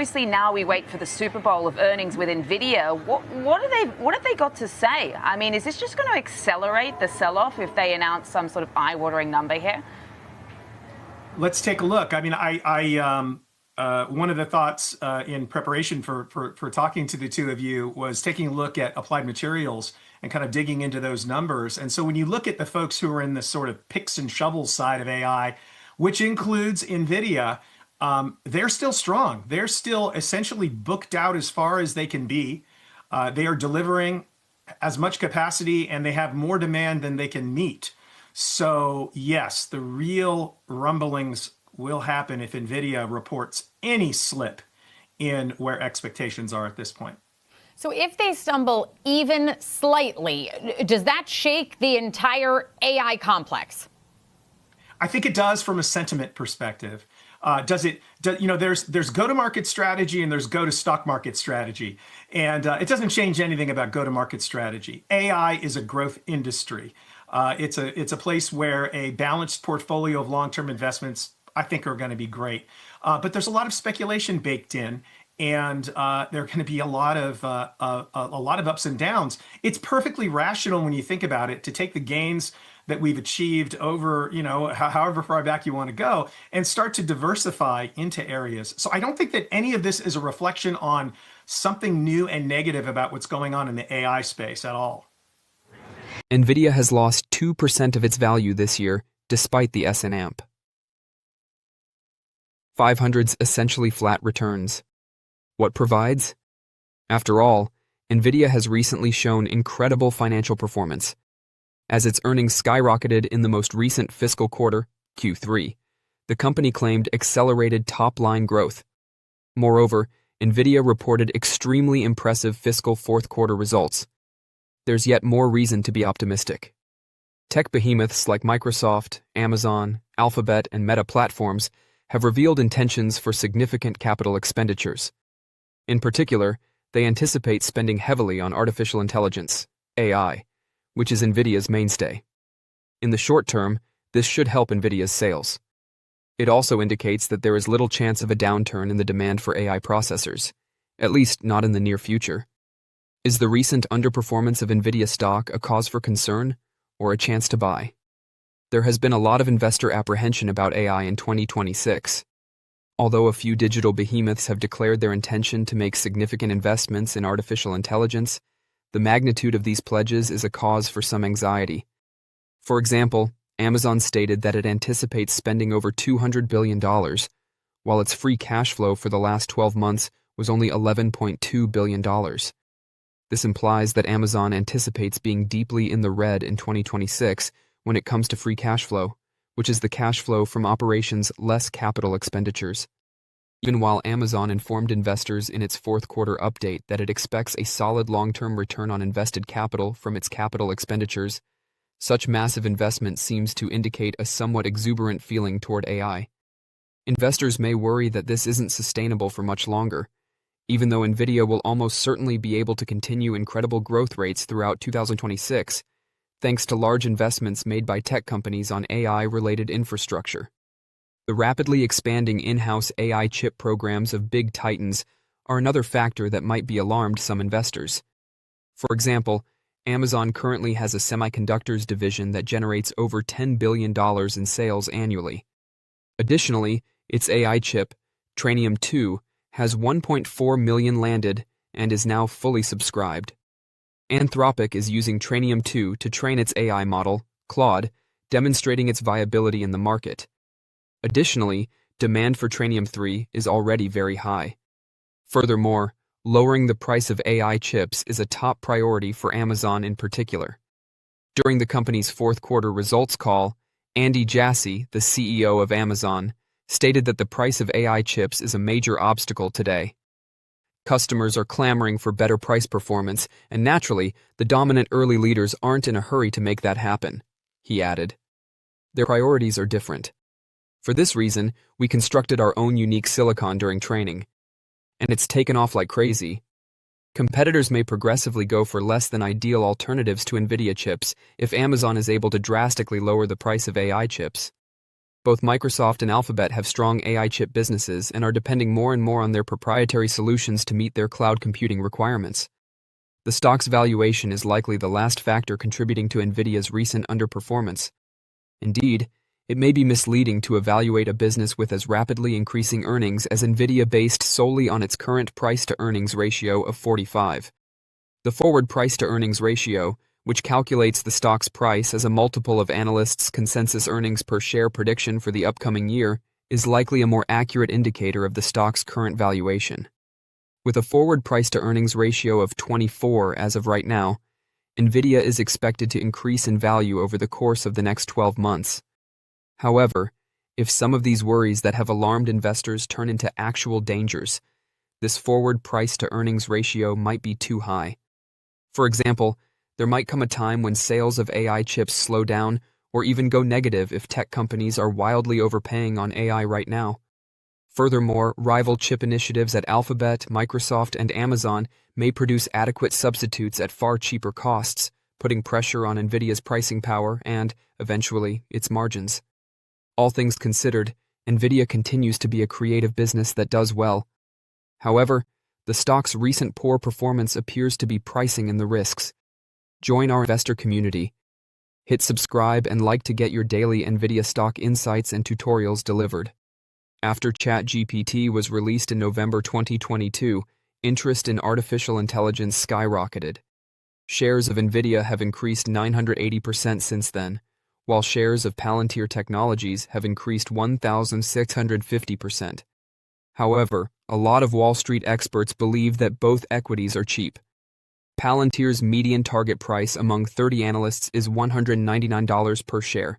obviously now we wait for the Super Bowl of earnings with Nvidia. What have they got to say? I mean, is this just going to accelerate the sell-off if they announce some sort of eye-watering number here? Let's take a look. I mean, one of the thoughts in preparation for talking to the two of you was taking a look at Applied Materials and kind of digging into those numbers. And so when you look at the folks who are in the sort of picks and shovels side of AI, which includes Nvidia, they're still strong. They're still essentially booked out as far as they can be. They are delivering as much capacity and they have more demand than they can meet. So yes, the real rumblings will happen if Nvidia reports any slip in where expectations are at this point. So if they stumble even slightly, does that shake the entire AI complex? I think it does from a sentiment perspective. There's go-to-market strategy and there's go-to-stock market strategy. And it doesn't change anything about go-to-market strategy. AI is a growth industry. It's a place where a balanced portfolio of long-term investments, I think, are going to be great. But there's a lot of speculation baked in, and there are going to be a lot of ups and downs. It's perfectly rational when you think about it to take the gains that we've achieved over, however far back you want to go, and start to diversify into areas. So I don't think that any of this is a reflection on something new and negative about what's going on in the AI space at all. Nvidia has lost 2% of its value this year, despite the S&Amp. 500's essentially flat returns. What provides? After all, Nvidia has recently shown incredible financial performance. As its earnings skyrocketed in the most recent fiscal quarter, Q3, the company claimed accelerated top-line growth. Moreover, Nvidia reported extremely impressive fiscal fourth quarter results. There's yet more reason to be optimistic. Tech behemoths like Microsoft, Amazon, Alphabet, and Meta Platforms have revealed intentions for significant capital expenditures. In particular, they anticipate spending heavily on artificial intelligence, AI, which is Nvidia's mainstay. In the short term, this should help Nvidia's sales. It also indicates that there is little chance of a downturn in the demand for AI processors, at least not in the near future. Is the recent underperformance of Nvidia stock a cause for concern or a chance to buy? There has been a lot of investor apprehension about AI in 2026. Although a few digital behemoths have declared their intention to make significant investments in artificial intelligence, the magnitude of these pledges is a cause for some anxiety. For example, Amazon stated that it anticipates spending over $200 billion, while its free cash flow for the last 12 months was only $11.2 billion. This implies that Amazon anticipates being deeply in the red in 2026 when it comes to free cash flow, which is the cash flow from operations less capital expenditures. Even while Amazon informed investors in its fourth quarter update that it expects a solid long-term return on invested capital from its capital expenditures, such massive investment seems to indicate a somewhat exuberant feeling toward AI. Investors may worry that this isn't sustainable for much longer, even though Nvidia will almost certainly be able to continue incredible growth rates throughout 2026, thanks to large investments made by tech companies on AI-related infrastructure. The rapidly expanding in-house AI chip programs of big titans are another factor that might be alarmed some investors. For example, Amazon currently has a semiconductors division that generates over $10 billion in sales annually. Additionally, its AI chip, Trainium 2, has 1.4 million landed and is now fully subscribed. Anthropic is using Trainium 2 to train its AI model, Claude, demonstrating its viability in the market. Additionally, demand for Trainium 3 is already very high. Furthermore, lowering the price of AI chips is a top priority for Amazon in particular. During the company's fourth quarter results call, Andy Jassy, the CEO of Amazon, stated that the price of AI chips is a major obstacle today. Customers are clamoring for better price performance, and naturally, the dominant early leaders aren't in a hurry to make that happen, he added. Their priorities are different. For this reason, we constructed our own unique silicon during training, and it's taken off like crazy. Competitors may progressively go for less than ideal alternatives to Nvidia chips if Amazon is able to drastically lower the price of AI chips. Both Microsoft and Alphabet have strong AI chip businesses and are depending more and more on their proprietary solutions to meet their cloud computing requirements. The stock's valuation is likely the last factor contributing to Nvidia's recent underperformance. Indeed, it may be misleading to evaluate a business with as rapidly increasing earnings as Nvidia based solely on its current price-to-earnings ratio of 45. The forward price-to-earnings ratio, which calculates the stock's price as a multiple of analysts' consensus earnings per share prediction for the upcoming year, is likely a more accurate indicator of the stock's current valuation. With a forward price-to-earnings ratio of 24 as of right now, Nvidia is expected to increase in value over the course of the next 12 months. However, if some of these worries that have alarmed investors turn into actual dangers, this forward price-to-earnings ratio might be too high. For example, there might come a time when sales of AI chips slow down or even go negative if tech companies are wildly overpaying on AI right now. Furthermore, rival chip initiatives at Alphabet, Microsoft, and Amazon may produce adequate substitutes at far cheaper costs, putting pressure on Nvidia's pricing power and, eventually, its margins. All things considered, Nvidia continues to be a creative business that does well. However, the stock's recent poor performance appears to be pricing in the risks. Join our investor community. Hit subscribe and like to get your daily Nvidia stock insights and tutorials delivered. After ChatGPT was released in November 2022, interest in artificial intelligence skyrocketed. Shares of Nvidia have increased 980% since then, while shares of Palantir Technologies have increased 1,650%. However, a lot of Wall Street experts believe that both equities are cheap. Palantir's median target price among 30 analysts is $199 per share.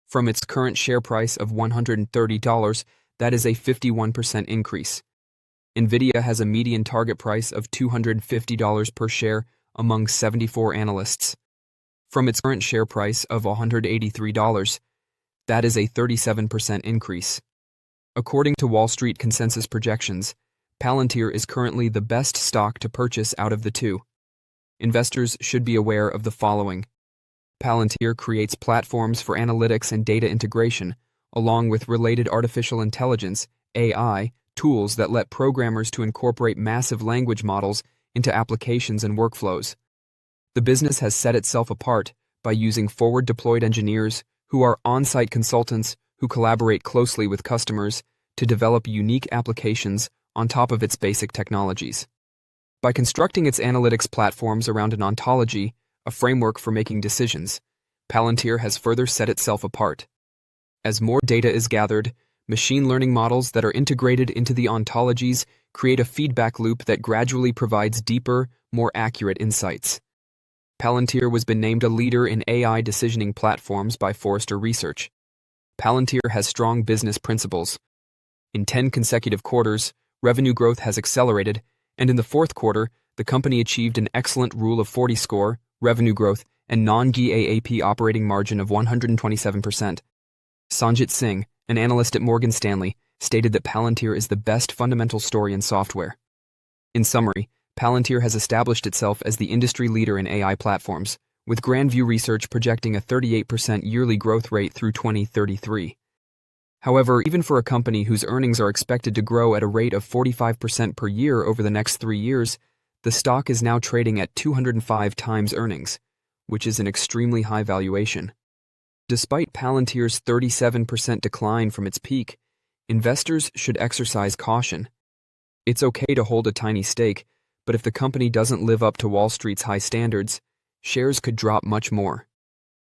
From its current share price of $130, that is a 51% increase. Nvidia has a median target price of $250 per share among 74 analysts. From its current share price of $183, that is a 37% increase. According to Wall Street consensus projections, Palantir is currently the best stock to purchase out of the two. Investors should be aware of the following. Palantir creates platforms for analytics and data integration, along with related artificial intelligence, AI, tools that let programmers to incorporate massive language models into applications and workflows. The business has set itself apart by using forward-deployed engineers who are on-site consultants who collaborate closely with customers to develop unique applications on top of its basic technologies. By constructing its analytics platforms around an ontology, a framework for making decisions, Palantir has further set itself apart. As more data is gathered, machine learning models that are integrated into the ontologies create a feedback loop that gradually provides deeper, more accurate insights. Palantir has been named a leader in AI decisioning platforms by Forrester Research. Palantir has strong business principles. In 10 consecutive quarters, revenue growth has accelerated, and in the fourth quarter, the company achieved an excellent Rule of 40 score, revenue growth, and non-GAAP operating margin of 127%. Sanjit Singh, an analyst at Morgan Stanley, stated that Palantir is the best fundamental story in software. In summary, Palantir has established itself as the industry leader in AI platforms, with Grandview Research projecting a 38% yearly growth rate through 2033. However, even for a company whose earnings are expected to grow at a rate of 45% per year over the next 3 years, the stock is now trading at 205 times earnings, which is an extremely high valuation. Despite Palantir's 37% decline from its peak, investors should exercise caution. It's okay to hold a tiny stake, but if the company doesn't live up to Wall Street's high standards, shares could drop much more.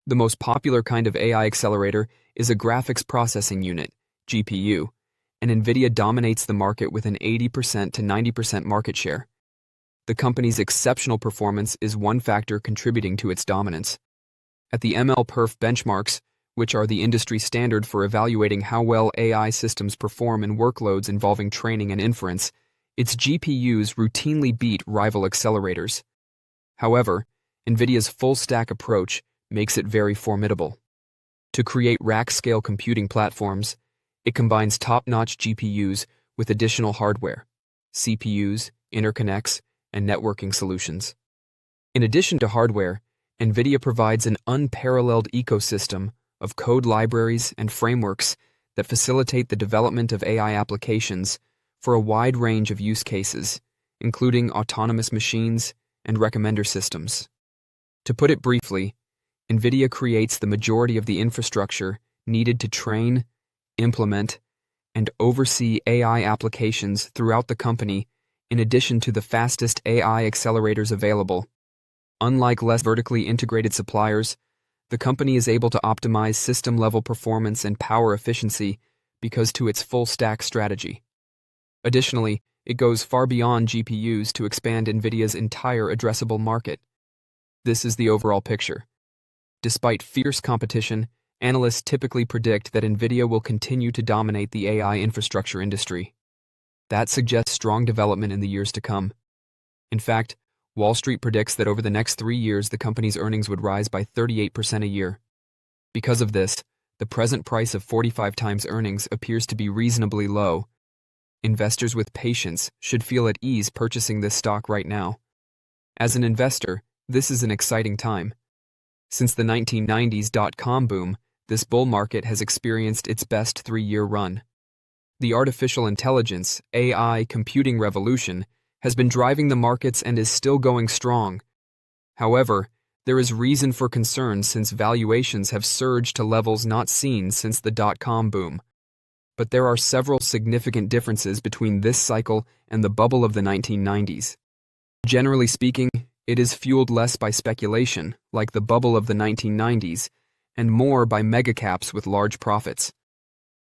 The most popular kind of AI accelerator is a graphics processing unit, GPU, and Nvidia dominates the market with an 80% to 90% market share. The company's exceptional performance is one factor contributing to its dominance. At the MLPerf benchmarks, which are the industry standard for evaluating how well AI systems perform in workloads involving training and inference, its GPUs routinely beat rival accelerators. However, Nvidia's full-stack approach makes it very formidable. To create rack-scale computing platforms, it combines top-notch GPUs with additional hardware, CPUs, interconnects, and networking solutions. In addition to hardware, Nvidia provides an unparalleled ecosystem of code libraries and frameworks that facilitate the development of AI applications for a wide range of use cases, including autonomous machines and recommender systems. To put it briefly, NVIDIA creates the majority of the infrastructure needed to train, implement, and oversee AI applications throughout the company, in addition to the fastest AI accelerators available. Unlike less vertically integrated suppliers, the company is able to optimize system-level performance and power efficiency because to its full-stack strategy. Additionally, it goes far beyond GPUs to expand NVIDIA's entire addressable market. This is the overall picture. Despite fierce competition, analysts typically predict that NVIDIA will continue to dominate the AI infrastructure industry. That suggests strong development in the years to come. In fact, Wall Street predicts that over the next 3 years, the company's earnings would rise by 38% a year. Because of this, the present price of 45 times earnings appears to be reasonably low. Investors with patience should feel at ease purchasing this stock right now. As an investor, this is an exciting time. Since the 1990s dot-com boom, this bull market has experienced its best 3-year run. The artificial intelligence, AI, computing revolution has been driving the markets and is still going strong. However, there is reason for concern since valuations have surged to levels not seen since the dot-com boom. But there are several significant differences between this cycle and the bubble of the 1990s. Generally speaking, it is fueled less by speculation, like the bubble of the 1990s, and more by megacaps with large profits.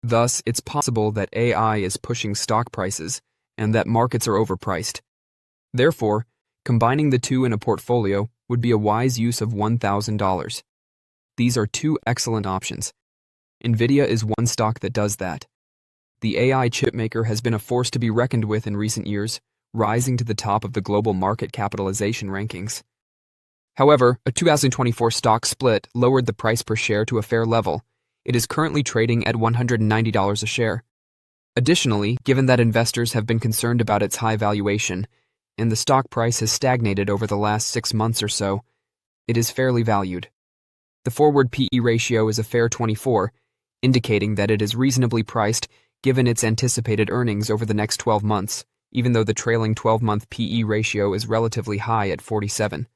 Thus, it's possible that AI is pushing stock prices and that markets are overpriced. Therefore, combining the two in a portfolio would be a wise use of $1,000. These are two excellent options. NVIDIA is one stock that does that. The AI chipmaker has been a force to be reckoned with in recent years, rising to the top of the global market capitalization rankings. However, a 2024 stock split lowered the price per share to a fair level. It is currently trading at $190 a share. Additionally, given that investors have been concerned about its high valuation, and the stock price has stagnated over the last 6 months or so, it is fairly valued. The forward PE ratio is a fair 24, indicating that it is reasonably priced given its anticipated earnings over the next 12 months, even though the trailing 12-month PE ratio is relatively high at 47.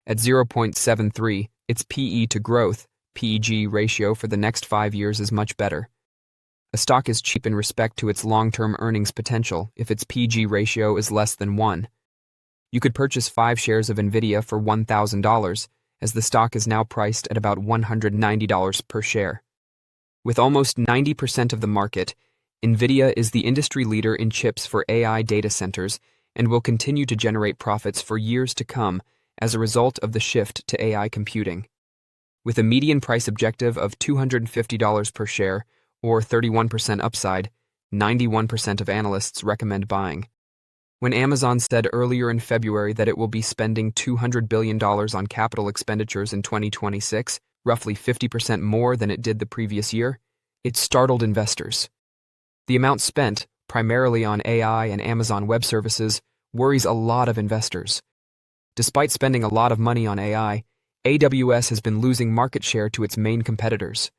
At 0.73, its PE to growth, PEG ratio for the next 5 years is much better. A stock is cheap in respect to its long-term earnings potential if its PEG ratio is less than 1. You could purchase 5 shares of Nvidia for $1,000, as the stock is now priced at about $190 per share. With almost 90% of the market, Nvidia is the industry leader in chips for AI data centers and will continue to generate profits for years to come as a result of the shift to AI computing. With a median price objective of $250 per share, or 31% upside, 91% of analysts recommend buying. When Amazon said earlier in February that it will be spending $200 billion on capital expenditures in 2026, roughly 50% more than it did the previous year, it startled investors. The amount spent, primarily on AI and Amazon Web Services, worries a lot of investors. Despite spending a lot of money on AI, AWS has been losing market share to its main competitors.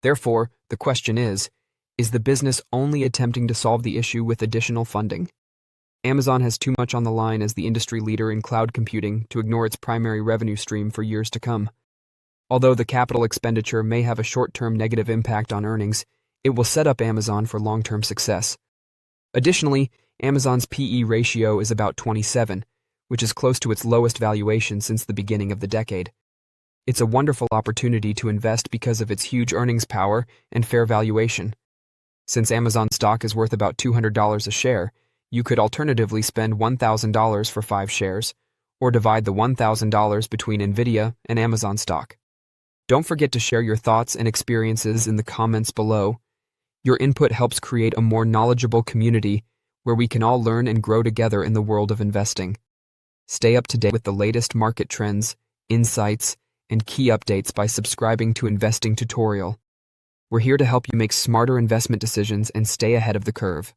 Therefore, the question is the business only attempting to solve the issue with additional funding? Amazon has too much on the line as the industry leader in cloud computing to ignore its primary revenue stream for years to come. Although the capital expenditure may have a short-term negative impact on earnings, it will set up Amazon for long-term success. Additionally, Amazon's PE ratio is about 27, which is close to its lowest valuation since the beginning of the decade. It's a wonderful opportunity to invest because of its huge earnings power and fair valuation. Since Amazon stock is worth about $200 a share, you could alternatively spend $1,000 for 5 shares, or divide the $1,000 between Nvidia and Amazon stock. Don't forget to share your thoughts and experiences in the comments below. Your input helps create a more knowledgeable community where we can all learn and grow together in the world of investing. Stay up to date with the latest market trends, insights, and key updates by subscribing to Investing Tutorial. We're here to help you make smarter investment decisions and stay ahead of the curve.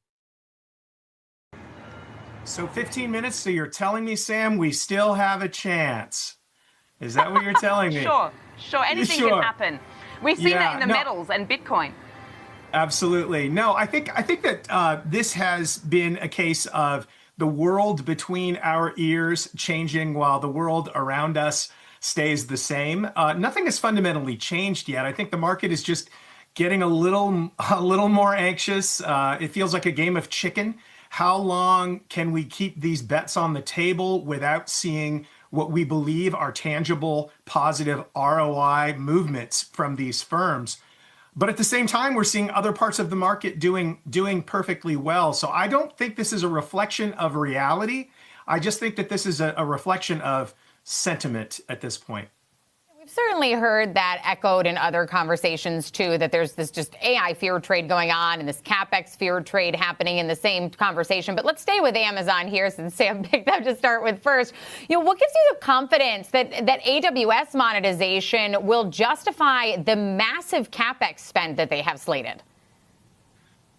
So 15 minutes, so you're telling me, Sam, we still have a chance. Is that what you're telling me? Sure. Anything can happen. We've seen that in the metals and Bitcoin. Absolutely. No, I think that this has been a case of the world between our ears changing while the world around us stays the same. Nothing has fundamentally changed yet. I think the market is just getting a little more anxious. It feels like a game of chicken. How long can we keep these bets on the table without seeing what we believe are tangible, positive ROI movements from these firms? But at the same time, we're seeing other parts of the market doing perfectly well. So I don't think this is a reflection of reality. I just think that this is a reflection of sentiment at this point. We've certainly heard that echoed in other conversations, too, that there's this just AI fear trade going on and this CapEx fear trade happening in the same conversation. But let's stay with Amazon here, since Sam picked up to start with first. What gives you the confidence that AWS monetization will justify the massive CapEx spend that they have slated?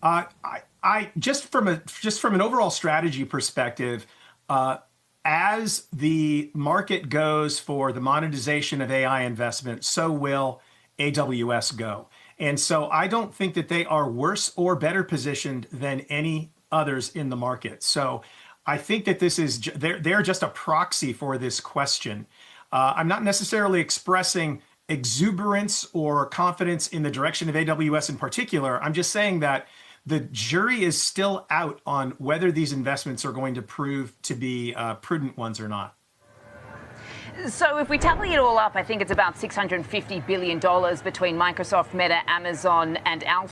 I just from an overall strategy perspective, as the market goes for the monetization of AI investment, so will AWS go. And so I don't think that they are worse or better positioned than any others in the market. So I think that they're just a proxy for this question. I'm not necessarily expressing exuberance or confidence in the direction of AWS in particular. I'm just saying that the jury is still out on whether these investments are going to prove to be prudent ones or not. So if we tally it all up, I think it's about $650 billion between Microsoft, Meta, Amazon, and Alphabet.